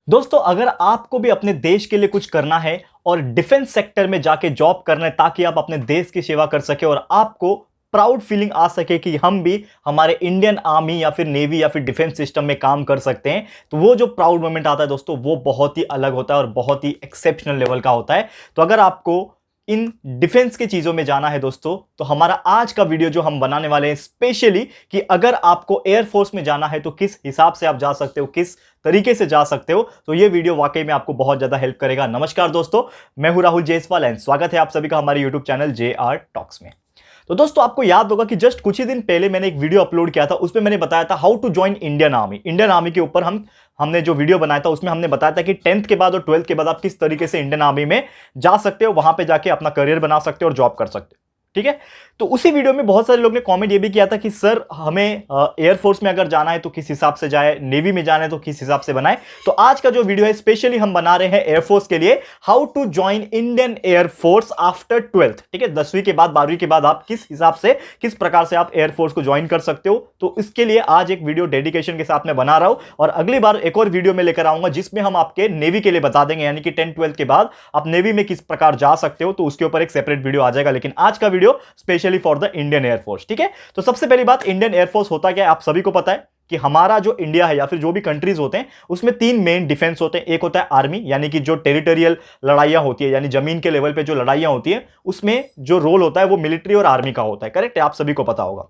दोस्तों, अगर आपको भी अपने देश के लिए कुछ करना है और डिफेंस सेक्टर में जाके जॉब करना है ताकि आप अपने देश की सेवा कर सके और आपको प्राउड फीलिंग आ सके कि हम भी हमारे इंडियन आर्मी या फिर नेवी या फिर डिफेंस सिस्टम में काम कर सकते हैं, तो वो जो प्राउड मोमेंट आता है दोस्तों, वो बहुत ही अलग होता है और बहुत ही एक्सेप्शनल लेवल का होता है। तो अगर आपको इन डिफेंस की चीजों में जाना है दोस्तों, तो हमारा आज का वीडियो जो हम बनाने वाले हैं स्पेशली कि अगर आपको एयरफोर्स में जाना है तो किस हिसाब से आप जा सकते हो, किस तरीके से जा सकते हो, तो ये वीडियो वाकई में आपको बहुत ज्यादा हेल्प करेगा। नमस्कार दोस्तों, मैं हूं राहुल जायसवाल एंड स्वागत है आप सभी का हमारे यूट्यूब चैनल JR टॉक्स में। तो दोस्तों, आपको याद होगा कि जस्ट कुछ ही दिन पहले मैंने एक वीडियो अपलोड किया था, उसमें मैंने बताया था how to join Indian army. Indian army के ऊपर हमने जो वीडियो बनाया था उसमें हमने बताया था कि 10th के बाद और 12th के बाद आप किस तरीके से इंडियन आर्मी में जा सकते हो, वहां पे जाके अपना करियर बना सकते हो और जॉब कर सकते हो। ठीक है, तो उसी वीडियो में बहुत सारे लोग ने कमेंट ये भी किया था कि सर हमें एयरफोर्स में अगर जाना है तो किस हिसाब से जाए, नेवी में जाना है तो किस हिसाब से बनाए। तो आज का जो वीडियो है स्पेशली हम बना रहे हैं एयरफोर्स के लिए, how to join Indian air force after 12th। ठीक है, 10वीं के बाद 12वीं के बाद आप किस हिसाब से, किस प्रकार से आप एयरफोर्स को ज्वाइन कर सकते हो। तो इसके लिए आज एक वीडियो डेडिकेशन के साथ में बना रहा हूं और अगली बार एक और वीडियो में लेकर आऊंगा जिसमें हम आपके नेवी के लिए बता देंगे, यानी कि 10th-12th के बाद आप नेवी में किस प्रकार जा सकते हो, तो उसके ऊपर एक सेपरेट वीडियो आ जाएगा। लेकिन आज का video specially for the Indian air force. ठीक है, तो सबसे पहली बात, इंडियन एयरफोर्स होता क्या है आप सभी को पता है कि हमारा जो इंडिया है या फिर जो भी कंट्रीज होते हैं उसमें 3 मेन डिफेंस होते हैं। एक होता है आर्मी, यानी कि जो टेरिटोरियल लड़ाइयां होती है, यानी जमीन के लेवल पे जो लड़ाइयां होती है उसमें जो रोल होता है वो मिलिट्री और आर्मी का होता है। करेक्ट है, आप सभी को पता होगा।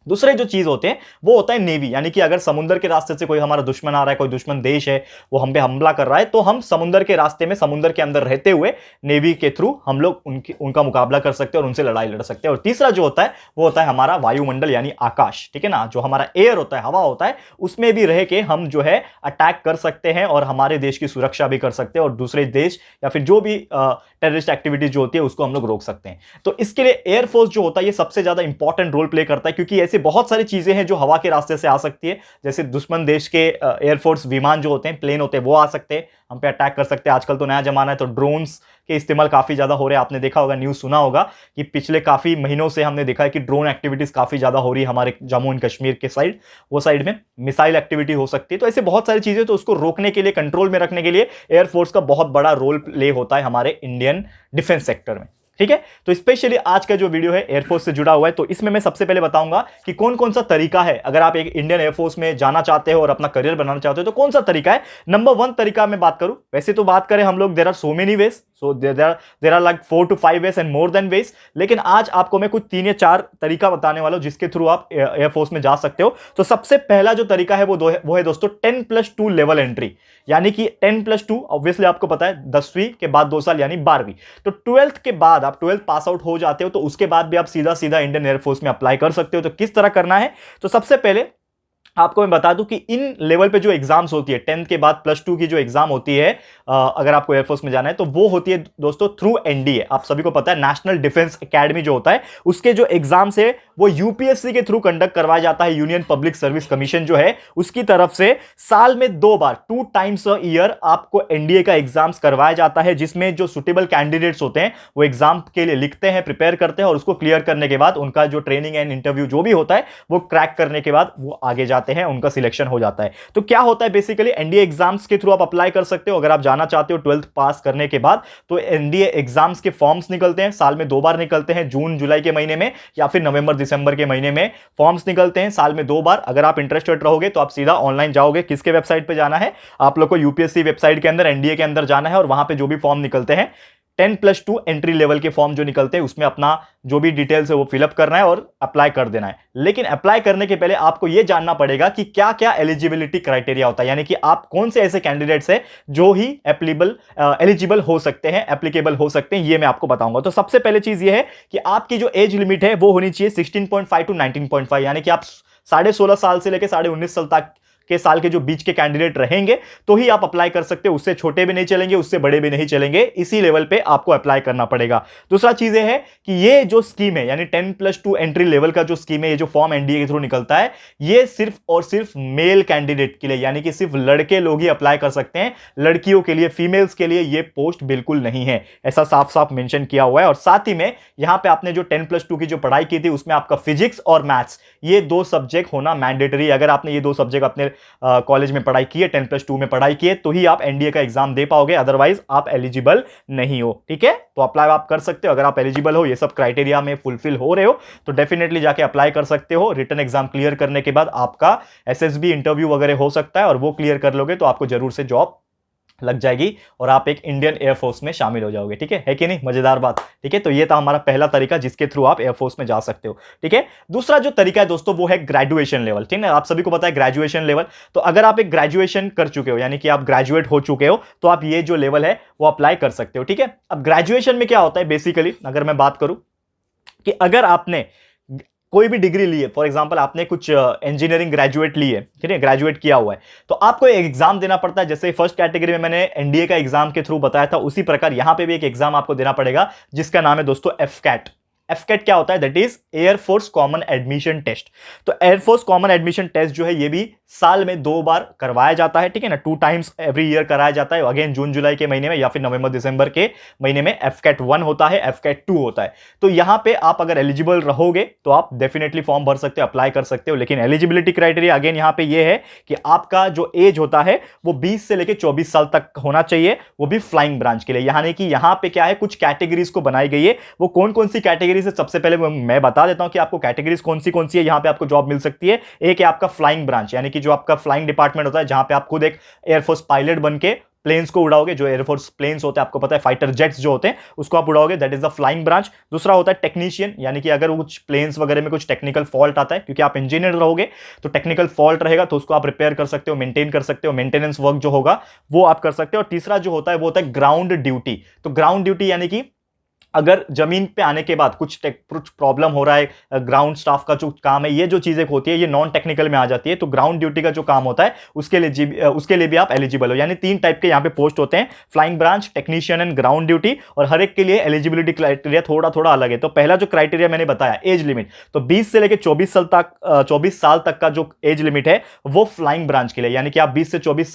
दूसरे जो चीज होते हैं वो होता है नेवी, यानी कि अगर समुद्र के रास्ते से कोई हमारा दुश्मन आ रहा है, कोई दुश्मन देश है वो हम पे हमला कर रहा है, तो हम समुद्र के रास्ते में, समुद्र के अंदर रहते हुए नेवी के थ्रू हम लोग उनका मुकाबला कर सकते हैं और उनसे लड़ाई लड़ सकते हैं। और तीसरा जो होता है वो होता है हमारा वायुमंडल, यानी आकाश। ठीक है ना, जो हमारा एयर होता है, हवा होता है, उसमें भी रह के हम जो है अटैक कर सकते हैं और हमारे देश की सुरक्षा भी कर सकते हैं और दूसरे देश या फिर जो भी टेररिस्ट एक्टिविटी जो होती है उसको हम लोग रोक सकते हैं। तो इसके लिए एयरफोर्स जो होता है ये सबसे ज्यादा इंपॉर्टेंट रोल प्ले करता है, क्योंकि ऐसे बहुत सारी चीजें हैं जो हवा के रास्ते से आ सकती है। जैसे दुश्मन देश के एयरफोर्स विमान जो होते हैं, प्लेन होते हैं, वो आ सकते हैं, हम पे अटैक कर सकते हैं। आजकल तो नया जमाना है तो ड्रोन्स के इस्तेमाल काफी ज्यादा हो रहे हैं। आपने देखा होगा, न्यूज सुना होगा कि पिछले काफी महीनों से हमने देखा है कि ड्रोन एक्टिविटीज काफी ज्यादा हो रही है हमारे जम्मू एंड कश्मीर के साइड, वो साइड में मिसाइल एक्टिविटी हो सकती है। तो ऐसे बहुत सारी चीजें, तो उसको रोकने के लिए, कंट्रोल में रखने के लिए एयरफोर्स का बहुत बड़ा रोल प्ले होता है हमारे इंडियन डिफेंस सेक्टर में। ठीक है, तो स्पेशली आज का जो वीडियो है एयरफोर्स से जुड़ा हुआ है, तो इसमें मैं सबसे पहले बताऊंगा कि कौन कौन सा तरीका है अगर आप एक इंडियन एयरफोर्स में जाना चाहते हो और अपना करियर बनाना चाहते हो, तो कौन सा तरीका है। नंबर 1 तरीका मैं बात करूं, वैसे तो बात करें हम लोग, there are so many ways, so there are like 4 to 5 ways and more than ways, लेकिन आज आपको मैं कुछ 3 या 4 तरीका बताने वाला हूं जिसके थ्रू आप एयरफोर्स में जा सकते हो। तो सबसे पहला जो तरीका है वो है दोस्तों 10+2 लेवल एंट्री, यानी कि 10+2 ऑब्वियसली आपको पता है 10वीं के बाद 2 साल यानी 12वीं। तो 12th के बाद आप 12th पास आउट हो जाते हो तो उसके बाद भी आप सीधा सीधा इंडियन एयरफोर्स में अप्लाई कर सकते हो। तो किस तरह करना है, तो सबसे पहले आपको मैं बता दूं कि इन लेवल पे जो एग्जाम्स होती है 10th के बाद +2 की जो एग्जाम होती है, अगर आपको एयरफोर्स में जाना है तो वो होती है दोस्तों थ्रू NDA। आप सभी को पता है नेशनल डिफेंस एकेडमी जो होता है उसके जो एग्जाम्स है वो UPSC के थ्रू कंडक्ट करवाया जाता है। यूनियन पब्लिक सर्विस कमीशन जो है उसकी तरफ से साल में 2 बार, 2 times a year आपको NDA का एग्जाम्स करवाया जाता है, जिसमें जो सुटेबल कैंडिडेट्स होते हैं वो एग्जाम के लिए लिखते हैं, प्रिपेयर करते हैं और उसको क्लियर करने के बाद उनका जो ट्रेनिंग एंड इंटरव्यू जो भी होता है वो क्रैक करने के बाद वो आगे जाते हैं, उनका सिलेक्शन हो जाता है। तो क्या होता है बेसिकली, NDA एग्जाम्स के थ्रू आप अप्लाई कर सकते हो अगर आप जाना चाहते हो 12th पास करने के बाद। तो NDA एग्जाम्स के फॉर्म्स निकलते हैं, साल में 2 बार निकलते हैं, जून जुलाई के महीने में या फिर नवंबर दिसंबर के महीने में फॉर्म्स निकलते हैं, साल में 2 बार। अगर आप इंटरेस्टेड रहोगे तो आप सीधा ऑनलाइन जाओगे, किसके वेबसाइट पे जाना है, आप लोग को UPSC वेबसाइट के अंदर NDA के अंदर जाना है और वहां पे जो भी फॉर्म निकलते हैं 10+2 एंट्री लेवल के फॉर्म जो निकलते हैं उसमें अपना जो भी डिटेल्स है वो फिलअप करना है और अप्लाई कर देना है। लेकिन अप्लाई करने के पहले आपको यह जानना पड़ेगा कि क्या क्या एलिजिबिलिटी क्राइटेरिया होता है, यानी कि आप कौन से ऐसे कैंडिडेट्स हैं जो ही एलिजिबल हो सकते हैं, एप्लीकेबल हो सकते हैं, ये मैं आपको बताऊंगा। तो सबसे पहले चीज ये है कि आपकी जो एज लिमिट है वो होनी चाहिए 16.5 to 19.5, यानी कि आप 16.5 साल से लेकर 19.5 साल तक के साल के जो बीच के कैंडिडेट रहेंगे तो ही आप अप्लाई कर सकते हो। उससे छोटे भी नहीं चलेंगे, उससे बड़े भी नहीं चलेंगे, इसी लेवल पे आपको अप्लाई करना पड़ेगा। दूसरा चीज ये है कि ये जो स्कीम है, यानी 10+2 एंट्री लेवल का जो स्कीम है, ये जो फॉर्म NDA के थ्रू निकलता है, ये सिर्फ और सिर्फ मेल कैंडिडेट के लिए, यानी कि सिर्फ लड़के लोग ही अप्लाई कर सकते हैं, लड़कियों के लिए, फीमेल्स के लिए ये पोस्ट बिल्कुल नहीं है, ऐसा साफ साफ मेंशन किया हुआ है। और साथ ही में यहां पे आपने जो 10+2 की जो पढ़ाई की थी उसमें आपका फिजिक्स और मैथ्स, ये 2 सब्जेक्ट होना मैंडेटरी। अगर आपने ये 2 सब्जेक्ट अपने कॉलेज में पढ़ाई की है, 10+2 में पढ़ाई की है, तो ही आप एनडीए का एग्जाम दे पाओगे, अदरवाइज आप एलिजिबल नहीं हो। ठीक है, तो अप्लाई आप कर सकते हो अगर आप एलिजिबल हो, ये सब क्राइटेरिया में फुलफिल हो रहे हो तो डेफिनेटली जाके अप्लाई कर सकते हो। रिटन एग्जाम क्लियर करने के बाद आपका एसएसबी इंटरव्यू वगैरह हो सकता है और वो क्लियर कर लोगे तो आपको जरूर से जॉब लग जाएगी और आप एक इंडियन एयरफोर्स में शामिल हो जाओगे। ठीक है कि नहीं, मजेदार बात। ठीक है, तो ये था हमारा पहला तरीका जिसके थ्रू आप एयरफोर्स में जा सकते हो। ठीक है, दूसरा जो तरीका है दोस्तों वो है ग्रेजुएशन लेवल। ठीक है, आप सभी को पता है ग्रेजुएशन लेवल, तो अगर आप एक ग्रेजुएशन कर चुके हो यानी कि आप ग्रेजुएट हो चुके हो तो आप ये जो लेवल है वो अप्लाई कर सकते हो। ठीक है, अब ग्रेजुएशन में क्या होता है बेसिकली, अगर मैं बात करूं कि अगर आपने कोई भी डिग्री ली है, फॉर एग्जांपल आपने कुछ इंजीनियरिंग ग्रेजुएट ली है, ठीक है, ग्रेजुएट किया हुआ है, तो आपको एक एग्जाम देना पड़ता है। जैसे फर्स्ट कैटेगरी में मैंने एनडीए का एग्जाम के थ्रू बताया था, उसी प्रकार यहां पे भी एक एग्जाम आपको देना पड़ेगा जिसका नाम है दोस्तों एफकैट। एफकैट क्या होता है? That is air force common admission test. तो एयरफोर्स कॉमन एडमिशन टेस्ट जो है ये भी साल में 2 बार करवाया जाता है। ठीक है ना, 2 टाइम्स एवरी ईयर कराया जाता है, अगेन जून जुलाई के महीने में या फिर नवंबर दिसंबर के महीने में एफकैट 1 होता है, एफकैट 2 होता है। तो यहां पे आप अगर एलिजिबल रहोगे तो आप डेफिनेटली फॉर्म भर सकते हो, अप्लाई कर सकते हो। लेकिन एलिजिबिलिटी क्राइटेरिया अगेन यहां पे ये है कि आपका जो एज होता है वो 20 से लेकर 24 साल तक होना चाहिए, वो भी फ्लाइंग ब्रांच के लिए। यानी कि यहां पे क्या है, कुछ कैटेगरीज को बनाई गई है। वो कौन कौन सी कैटेगरीज है सबसे पहले मैं बता देता हूं कि आपको कैटेगरीज कौन सी है यहां पे आपको जॉब मिल सकती है। एक है आपका फ्लाइंग ब्रांच, यानी कि जो आपका फ्लाइंग डिपार्टमेंट होता है जहां पे आप खुद एक एयरफोर्स पायलट बन के प्लेन्स को उड़ाओगे। जो एयरफोर्स प्लेन्स होते हैं आपको पता है, फाइटर जेट्स जो होते हैं उसको आप उड़ाओगे, that is the flying branch. दूसरा होता है टेक्नीशियन, यानी कि अगर कुछ प्लेन्स वगैरह में कुछ टेक्निकल फॉल्ट आता है, क्योंकि आप इंजीनियर रहोगे तो टेक्निकल फॉल्ट रहेगा तो उसको आप रिपेयर कर सकते हो, मेंटेन कर सकते हो, मेंटेनेंस वर्क जो होगा वो आप कर सकते हो। और तीसरा जो होता है वो होता है ग्राउंड ड्यूटी। तो ग्राउंड ड्यूटी यानी कि अगर जमीन पे आने के बाद कुछ प्रॉब्लम हो रहा है, ग्राउंड स्टाफ का जो काम है, ये जो चीजें होती है ये नॉन टेक्निकल में आ जाती है, तो ग्राउंड ड्यूटी का जो काम होता है उसके लिए भी आप एलिजिबल हो। यानी 3 टाइप के यहाँ पे पोस्ट होते हैं, flying branch, technician and ground duty, और हर एक के लिए एलिजिबिलिटी क्राइटेरिया थोड़ा थोड़ा अलग है। तो पहला जो क्राइटेरिया मैंने बताया एज लिमिट, तो 20 से लेकर 24 साल तक का जो एज लिमिट है वो फ्लाइंग ब्रांच के लिए, यानी कि आप 20 से 24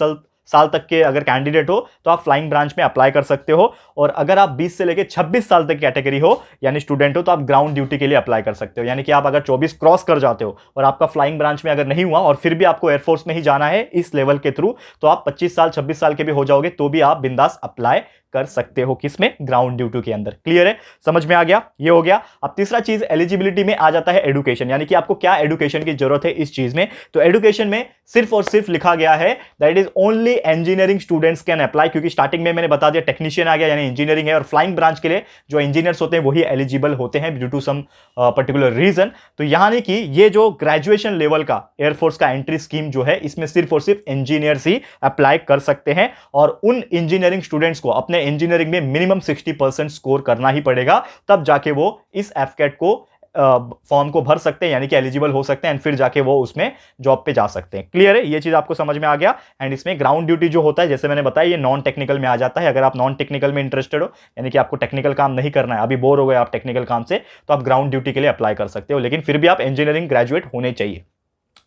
साल तक के अगर कैंडिडेट हो तो आप फ्लाइंग ब्रांच में अप्लाई कर सकते हो। और अगर आप 20 से लेकर 26 साल तक कैटेगरी हो यानी स्टूडेंट हो तो आप ग्राउंड ड्यूटी के लिए अप्लाई कर सकते हो। यानी कि आप अगर 24 क्रॉस कर जाते हो और आपका फ्लाइंग ब्रांच में अगर नहीं हुआ और फिर भी आपको एयरफोर्स में ही जाना है इस लेवल के थ्रू, तो आप 25 साल 26 साल के भी हो जाओगे तो भी आप बिंदास अप्लाई कर सकते हो। किसमें? ग्राउंड ड्यूटी के अंदर। क्लियर है, समझ में आ गया? ये हो गया। अब तीसरा चीज एलिजिबिलिटी में आ जाता है एडुकेशन, यानी कि आपको क्या एडुकेशन की जरूरत है इस चीज में। तो एडुकेशन में सिर्फ और सिर्फ लिखा गया है that is only engineering students can apply, क्योंकि स्टार्टिंग में मैंने बता दिया टेक्नीशियन आ गया यानी इंजीनियरिंग है, और फ्लाइंग ब्रांच के लिए जो इंजीनियर्स होते हैं वही एलिजिबल होते हैं due to some particular reason. तो यानी कि ये जो ग्रेजुएशन लेवल का एयरफोर्स का एंट्री स्कीम जो है इसमें सिर्फ और सिर्फ इंजीनियर्स ही अप्लाई कर सकते हैं, और उन इंजीनियरिंग स्टूडेंट्स को अपने इंजीनियरिंग में मिनिमम 60% स्कोर करना ही पड़ेगा, तब जाके वो इस एफकैट को फॉर्म को भर सकते हैं, यानी कि एलिजिबल हो सकते हैं, एंड फिर जाके वो उसमें जॉब पे जा सकते हैं। क्लियर है, ये चीज आपको समझ में आ गया। एंड इसमें ग्राउंड ड्यूटी जो होता है जैसे मैंने बताया ये नॉन टेक्निकल में आ जाता है। अगर आप नॉन टेक्निकल में इंटरेस्टेड हो यानी कि आपको टेक्निकल काम नहीं करना है, अभी बोर हो गए आप टेक्निकल काम से, तो आप ग्राउंड ड्यूटी के लिए अप्लाई कर सकते हो, लेकिन फिर भी आप इंजीनियरिंग ग्रेजुएट होने चाहिए।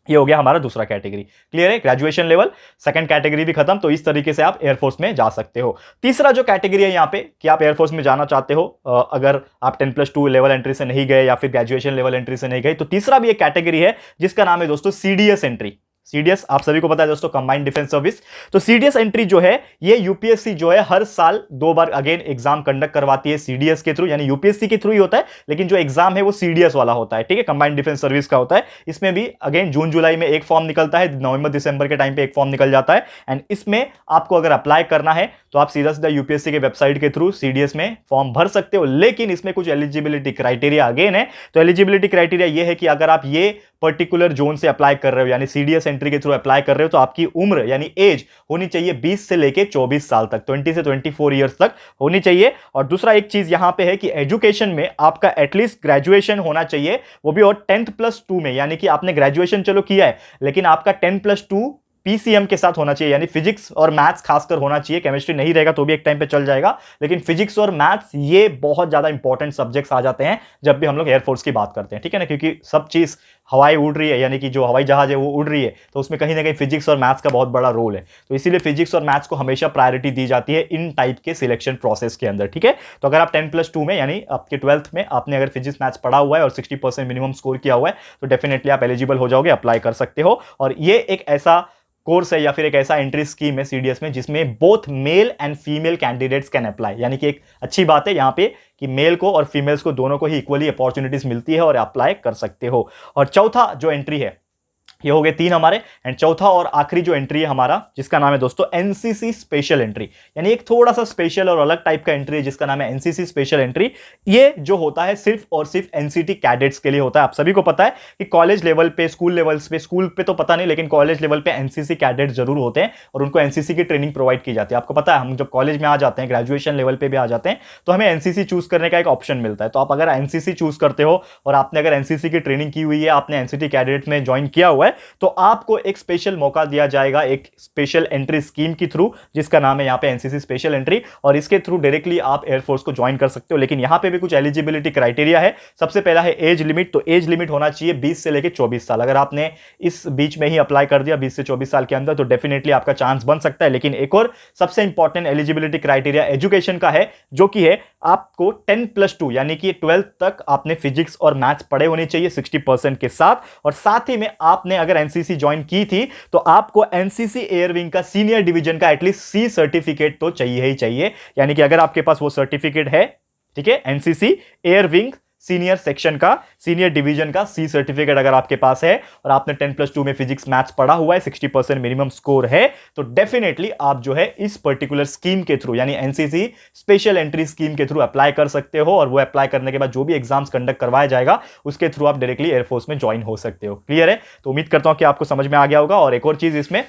ये हो गया हमारा दूसरा कैटेगरी। क्लियर है, ग्रेजुएशन लेवल, सेकंड कैटेगरी भी खत्म। तो इस तरीके से आप एयरफोर्स में जा सकते हो। तीसरा जो कैटेगरी है यहाँ पे कि आप एयरफोर्स में जाना चाहते हो, अगर आप 10+2 लेवल एंट्री से नहीं गए या फिर ग्रेजुएशन लेवल एंट्री से नहीं गए, तो तीसरा भी एक कैटेगरी है जिसका नाम है दोस्तों सीडीएस एंट्री। सीडीएस आप सभी को पता है दोस्तों, कंबाइंड डिफेंस सर्विस। तो सीडीएस एंट्री जो है ये यूपीएससी जो है हर साल 2 बार अगेन एग्जाम कंडक्ट करवाती है सीडीएस के थ्रू, यानी यूपीएससी के थ्रू ही होता है, लेकिन जो एग्जाम है वो सीडीएस वाला होता है। ठीक है, कंबाइंड डिफेंस सर्विस का होता है। इसमें भी अगेन जून जुलाई में एक फॉर्म निकलता है, नवंबर दिसंबर के टाइम पे एक फॉर्म निकल जाता है, एंड इसमें आपको अगर अप्लाई करना है तो आप सीधा सीधा यूपीएससी के वेबसाइट के थ्रू सीडीएस में फॉर्म भर सकते हो। लेकिन इसमें कुछ एलिजिबिलिटी क्राइटेरिया अगेन है। तो एलिजिबिलिटी क्राइटेरिया ये है कि अगर आप ये पर्टिकुलर जोन से अप्लाई कर रहे हो यानी सीडीएस एंट्री के थ्रू अप्लाई कर रहे हो, तो आपकी उम्र यानी एज होनी चाहिए 20 से लेके 24 साल तक, 20 से 24 ईयर्स तक होनी चाहिए। और दूसरा एक चीज यहां पे है कि एजुकेशन में आपका एटलीस्ट ग्रेजुएशन होना चाहिए, वो भी और 10+2 में, यानी कि आपने ग्रेजुएशन चलो किया है लेकिन आपका 10+2 पीसीएम के साथ होना चाहिए, यानी फिजिक्स और मैथ्स खासकर होना चाहिए। केमिस्ट्री नहीं रहेगा तो भी एक टाइम पे चल जाएगा, लेकिन फिजिक्स और मैथ्स ये बहुत ज्यादा इंपॉर्टेंट सब्जेक्ट्स आ जाते हैं जब भी हम लोग एयरफोर्स की बात करते हैं। ठीक है ना, क्योंकि सब चीज हवाई उड़ रही है, यानी कि जो हवाई जहाज है वो उड़ रही है, तो उसमें कहीं ना कहीं फिजिक्स और मैथ्स का बहुत बड़ा रोल है। तो इसीलिए फिजिक्स और मैथ्स को हमेशा प्रायोरिटी दी जाती है इन टाइप के सिलेक्शन प्रोसेस के अंदर। ठीक है, तो अगर आप 10+2 में यानी आपके 12th में आपने अगर फिजिक्स मैथ्स पढ़ा हुआ है और 60% मिनिमम स्कोर किया हुआ है तो डेफिनेटली आप एलिजिबल हो जाओगे, अप्लाई कर सकते हो। और ये एक ऐसा कोर्स है या फिर एक ऐसा एंट्री स्कीम है सीडीएस में जिसमें both male and female candidates can apply, यानी कि एक अच्छी बात है यहाँ पे कि मेल को और फीमेल्स को दोनों को ही इक्वली अपॉर्चुनिटीज मिलती है और अप्लाई कर सकते हो। और चौथा जो एंट्री है, ये हो गए 3 हमारे, एंड चौथा और आखिरी जो एंट्री है हमारा, जिसका नाम है दोस्तों एनसीसी स्पेशल एंट्री, यानी एक थोड़ा सा स्पेशल और अलग टाइप का एंट्री है जिसका नाम है एनसीसी स्पेशल एंट्री। ये जो होता है सिर्फ और सिर्फ एनसीटी कैडेट्स के लिए होता है। आप सभी को पता है कि कॉलेज लेवल पे, स्कूल लेवल्स पे, स्कूल पे तो पता नहीं लेकिन कॉलेज लेवल पे एनसीसी कैडेट्स जरूर होते हैं और उनको एनसीसी की ट्रेनिंग प्रोवाइड की जाती है। आपको पता है हम जब कॉलेज में आ जाते हैं, ग्रेजुएशन लेवल पे भी आ जाते हैं, तो हमें एनसीसी चूज करने का एक ऑप्शन मिलता है। तो आप अगर एनसीसी चूज करते हो और आपने अगर एनसीसी की ट्रेनिंग की हुई है, आपने एनसीटी कैडेट में ज्वाइन किया हुआ है, तो आप को एक स्पेशल मौका दिया जाएगा एक स्पेशल एंट्री स्कीम के थ्रू, जिसका नाम है यहाँ पे एनसीसी स्पेशल एंट्री, और इसके थ्रू डायरेक्टली आप एयरफोर्स को ज्वाइन कर सकते हो। लेकिन यहाँ पे भी कुछ एलिजिबिलिटी क्राइटेरिया है। सबसे पहला है एज लिमिट। तो एज लिमिट होना चाहिए 20 से लेकर 24 साल। अगर आपने इस बीच में ही अप्लाई कर दिया 20 से 24 साल के अंदर, तो डेफिनेटली आपका चांस बन सकता है। लेकिन एक और सबसे इंपॉर्टेंट एलिजिबिलिटी क्राइटेरिया एजुकेशन का है, जो कि है आपको 10+2 यानी कि 12th तक आपने फिजिक्स और मैथ्स पढ़े होने चाहिए 60% के साथ। और साथ ही में आपने अगर एनसीसी ज्वाइन की थी तो आपको एनसीसी एयर विंग का सीनियर डिवीजन का एटलीस्ट सी सर्टिफिकेट तो चाहिए ही चाहिए। यानी कि अगर आपके पास वो सर्टिफिकेट है, ठीक है, NCC air wing senior section का, सीनियर डिवीजन का सी सर्टिफिकेट अगर आपके पास है और आपने 10+2 में फिजिक्स मैथ्स पढ़ा हुआ है, 60% मिनिमम स्कोर है, तो डेफिनेटली आप जो है इस पर्टिकुलर स्कीम के थ्रू यानी एनसीसी स्पेशल एंट्री स्कीम के थ्रू अप्लाई कर सकते हो। और वो अप्लाई करने के बाद जो भी एग्जाम्स कंडक्ट करवाया जाएगा उसके थ्रू आप डायरेक्टली एयरफोर्स में ज्वाइन हो सकते हो। क्लियर है? तो उम्मीद करता हूं कि आपको समझ में आ गया होगा। और एक और चीज, इसमें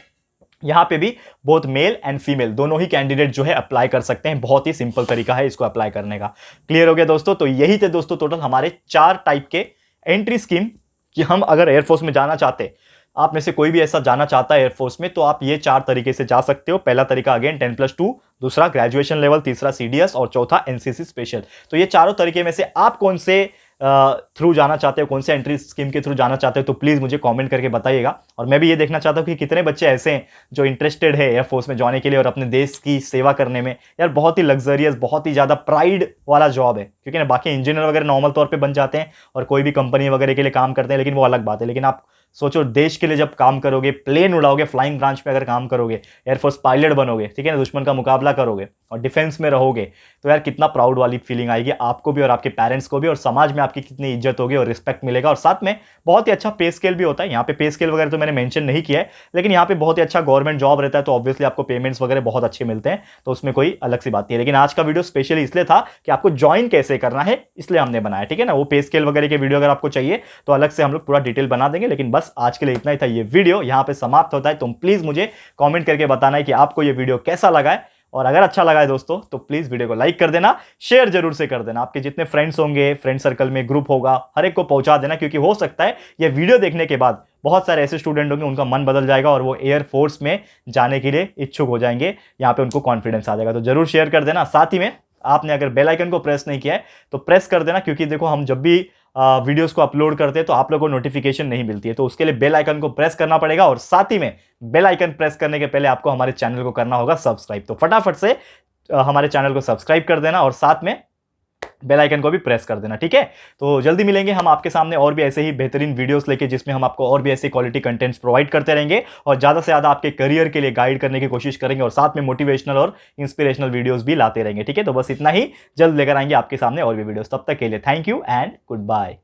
यहां पे भी बोथ मेल एंड फीमेल दोनों ही कैंडिडेट जो है अप्लाई कर सकते हैं। बहुत ही सिंपल तरीका है इसको अप्लाई करने का। क्लियर हो गया दोस्तों? तो यही थे दोस्तों टोटल हमारे 4 टाइप के एंट्री स्कीम कि हम अगर एयरफोर्स में जाना चाहते, आप में से कोई भी ऐसा जाना चाहता है एयरफोर्स में, तो आप ये 4 तरीके से जा सकते हो। पहला तरीका अगेन 10+2, दूसरा ग्रेजुएशन लेवल, तीसरा सीडीएस और चौथा एनसीसी स्पेशल। तो ये चारों तरीके में से आप कौन से थ्रू जाना चाहते हो, कौन से एंट्री स्कीम के थ्रू जाना चाहते हो, तो प्लीज मुझे कमेंट करके बताइएगा। और मैं भी ये देखना चाहता हूं कि कितने बच्चे ऐसे हैं जो इंटरेस्टेड है एयरफोर्स में जाने के लिए और अपने देश की सेवा करने में। यार बहुत ही लग्जरियस, बहुत ही ज्यादा प्राइड वाला जॉब है, क्योंकि ना बाकी इंजीनियर वगैरह नॉर्मल तौर पे बन जाते हैं और कोई भी कंपनी वगैरह के लिए काम करते हैं, लेकिन वो अलग बात है। लेकिन आप सोचो देश के लिए जब काम करोगे, प्लेन उड़ाओगे, फ्लाइंग ब्रांच में अगर काम करोगे, एयरफोर्स पायलट बनोगे, ठीक है ना, दुश्मन का मुकाबला करोगे और डिफेंस में रहोगे, तो यार कितना प्राउड वाली फीलिंग आएगी आपको भी और आपके पेरेंट्स को भी, और समाज में आपकी कितनी इज्जत होगी और रिस्पेक्ट मिलेगा। और साथ में बहुत ही अच्छा पे स्केल भी होता है। यहाँ पे पे स्केल वगैरह तो मैंने मेंशन नहीं किया है, लेकिन यहाँ पे बहुत ही अच्छा गवर्नमेंट जॉब रहता है, तो ऑब्वियसली आपको पेमेंट्स वगैरह बहुत अच्छे मिलते हैं, तो उसमें कोई अलग सी बात नहीं है। लेकिन आज का वीडियो स्पेशली इसलिए था कि आपको ज्वाइन कैसे करना है इसलिए हमने बनाया, ठीक है ना। वो पे स्केल वगैरह के वीडियो अगर आपको चाहिए तो अलग से हम लोग पूरा डिटेल बना देंगे। लेकिन बस आज के लिए इतना ही था। ये वीडियो यहाँ पे समाप्त होता है। तुम प्लीज मुझे कमेंट करके बताना है कि आपको ये वीडियो कैसा लगा है, और अगर अच्छा लगा है दोस्तों तो प्लीज वीडियो को लाइक कर देना, शेयर जरूर से कर देना। आपके जितने फ्रेंड्स होंगे, फ्रेंड सर्कल में ग्रुप होगा, हर एक को पहुंचा देना, क्योंकि हो सकता है ये वीडियो देखने के बाद बहुत सारे ऐसे स्टूडेंट होंगे उनका मन बदल जाएगा और वो एयरफोर्स में जाने के लिए इच्छुक हो जाएंगे, यहाँ पे उनको कॉन्फिडेंस आ जाएगा। तो जरूर शेयर कर देना। साथ ही में आपने अगर बेल आइकन को प्रेस नहीं किया है तो प्रेस कर देना, क्योंकि देखो हम जब भी वीडियोस को अपलोड करते हैं तो आप लोगों को नोटिफिकेशन नहीं मिलती है, तो उसके लिए बेल आइकन को प्रेस करना पड़ेगा। और साथ ही में बेल आइकन प्रेस करने के पहले आपको हमारे चैनल को करना होगा सब्सक्राइब। तो फटाफट से हमारे चैनल को सब्सक्राइब कर देना और साथ में बेल आइकन को भी प्रेस कर देना, ठीक है। तो जल्दी मिलेंगे हम आपके सामने और भी ऐसे ही बेहतरीन वीडियोस लेके, जिसमें हम आपको और भी ऐसे क्वालिटी कंटेंट्स प्रोवाइड करते रहेंगे और ज्यादा से ज्यादा आपके करियर के लिए गाइड करने की कोशिश करेंगे, और साथ में मोटिवेशनल और इंस्पिरेशनल वीडियोस भी लाते रहेंगे, ठीक है। तो बस इतना ही, जल्द लेकर आएंगे आपके सामने और भी वीडियोस। तब तक के लिए thank you and good bye.